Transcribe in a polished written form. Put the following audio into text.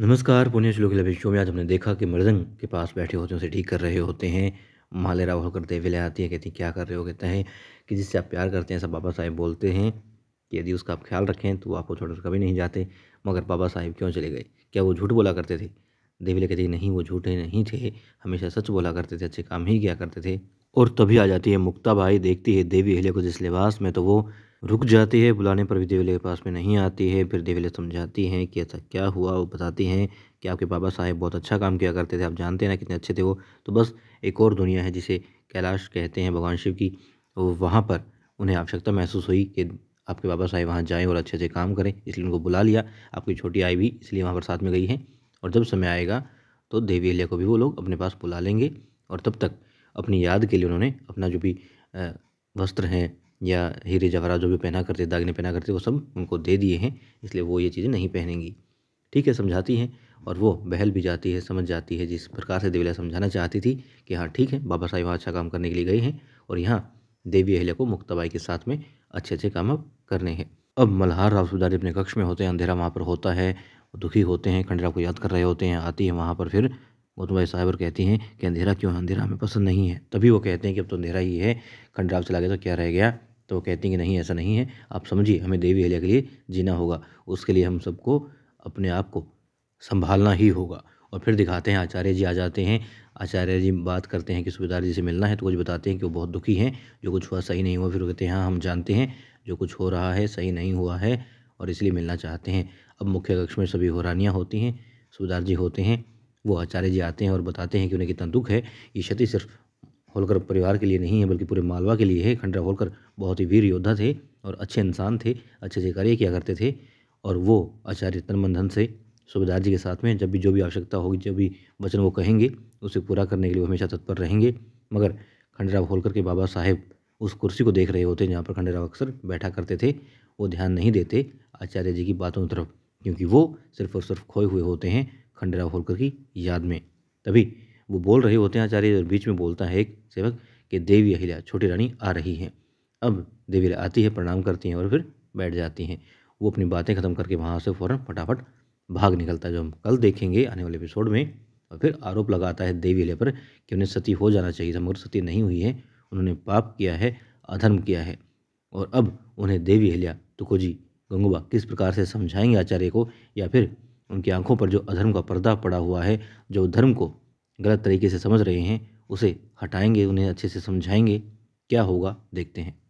नमस्कार, पुण्य श्लोक लभित शो में आज हमने देखा कि मृदंग के पास बैठे होते हैं, उसे ठीक कर रहे होते हैं। मालेराव होकर देवी आती है, कहती है क्या कर रहे हो? कहते हैं कि जिससे आप प्यार करते हैं, सब बाबा साहेब बोलते हैं कि यदि उसका आप ख्याल रखें तो आपको छोड़कर कभी नहीं जाते। मगर बाबा साहेब क्यों चले गए? क्या वो झूठ बोला करते थे? देवी कहती है नहीं, वो झूठे नहीं थे, हमेशा सच बोला करते थे, अच्छे काम ही किया करते थे। और तभी आ जाती है मुक्ताबाई, देखती है देवी अहिल्या को जिस लिबास में, तो वो रुक जाती है। बुलाने पर भी देवी के पास में नहीं आती है। फिर देवी समझाती हैं कि ऐसा क्या हुआ। वो बताती हैं कि आपके बाबा साहेब बहुत अच्छा काम किया करते थे, आप जानते हैं ना कितने अच्छे थे वो। तो बस एक और दुनिया है जिसे कैलाश कहते हैं भगवान शिव की, वहाँ पर उन्हें आवश्यकता महसूस हुई कि आपके बाबा साहेब वहाँ जाएँ और अच्छे-अच्छे काम करें, इसलिए उनको बुला लिया। आपकी छोटी आई भी इसलिए वहाँ पर साथ में गई हैं। और जब समय आएगा तो देवी अहिल्या को भी वो लोग अपने पास बुला लेंगे। और तब तक अपनी याद के लिए उन्होंने अपना जो भी वस्त्र हैं या हीरे जवाहरात जो भी पहना करते, दागिने पहना करते, वो सब उनको दे दिए हैं, इसलिए वो ये चीज़ें नहीं पहनेंगी। ठीक है, समझाती हैं और वो बहल भी जाती है, समझ जाती है जिस प्रकार से देवी समझाना चाहती थी कि हाँ ठीक है, बाबा साहब वहाँ अच्छा काम करने के लिए गए हैं और यहाँ देवी अहिल्या को मुक्ताबाई के साथ में अच्छे-अच्छे काम अब करने हैं। अब मल्हार राव सूबेदार अपने कक्ष में होते हैं, अंधेरा वहाँ पर होता है, वो दुखी होते हैं, खंडेराव को याद कर रहे होते हैं। आती है वहाँ पर फिर मोतबाई साहब और कहती हैं कि अंधेरा क्यों है? अंधेरा हमें पसंद नहीं है। तभी वो कहते हैं कि अब तो अंधेरा ही है, खंडेराव चला गया तो क्या रह गया? तो वो कहती हैं कि नहीं, ऐसा नहीं है, आप समझिए, हमें देवी अहिल्या के लिए जीना होगा, उसके लिए हम सबको अपने आप को संभालना ही होगा। और फिर दिखाते हैं आचार्य जी आ जाते हैं। आचार्य जी बात करते हैं कि सूबेदार जी से मिलना है, तो वो जी बताते हैं कि वो बहुत दुखी हैं, जो कुछ हुआ सही नहीं हुआ। फिर वो कहते हैं हाँ, हम जानते हैं जो कुछ हो रहा है सही नहीं हुआ है और इसलिए मिलना चाहते हैं। अब मुख्य कक्ष में सभी होरानियाँ होती हैं, सूबेदार जी होते हैं, वो आचार्य जी आते हैं और बताते हैं कि उन्हें कितना दुःख है। ये क्षति सिर्फ होलकर परिवार के लिए नहीं है, बल्कि पूरे मालवा के लिए है। खंडेराव होलकर बहुत ही वीर योद्धा थे और अच्छे इंसान थे, अच्छे-अच्छे कार्य किया करते थे। और वो आचार्य तन मन धन से सूबेदार जी के साथ में जब भी जो भी आवश्यकता होगी, जो भी वचन वो कहेंगे, उसे पूरा करने के लिए वो हमेशा तत्पर रहेंगे। मगर खंडेराव होलकर के बाबा साहेब उस कुर्सी को देख रहे होते हैं जहाँ पर खंडेराव अक्सर बैठा करते थे। वो ध्यान नहीं देते आचार्य जी की बातों की तरफ, क्योंकि वो सिर्फ़ और सिर्फ खोए हुए होते हैं खंडेराव होलकर की याद में। तभी वो बोल रहे होते हैं आचार्य, और बीच में बोलता है एक सेवक कि देवी अहिल्या छोटी रानी आ रही हैं। अब देवी आती है, प्रणाम करती हैं और फिर बैठ जाती हैं। वो अपनी बातें ख़त्म करके वहाँ से फ़ौरन फटाफट भाग निकलता है, जो हम कल देखेंगे आने वाले एपिसोड में। और फिर आरोप लगाता है देवी अहिल्या पर कि उन्हें सती हो जाना चाहिए था, मगर सती नहीं हुई है, उन्होंने पाप किया है, अधर्म किया है। और अब उन्हें देवी अहिल्या, तुकोजी, गंगूबा किस प्रकार से समझाएंगे आचार्य को, या फिर उनकी आंखों पर जो अधर्म का पर्दा पड़ा हुआ है, जो धर्म को गलत तरीके से समझ रहे हैं, उसे हटाएंगे, उन्हें अच्छे से समझाएंगे। क्या होगा देखते हैं।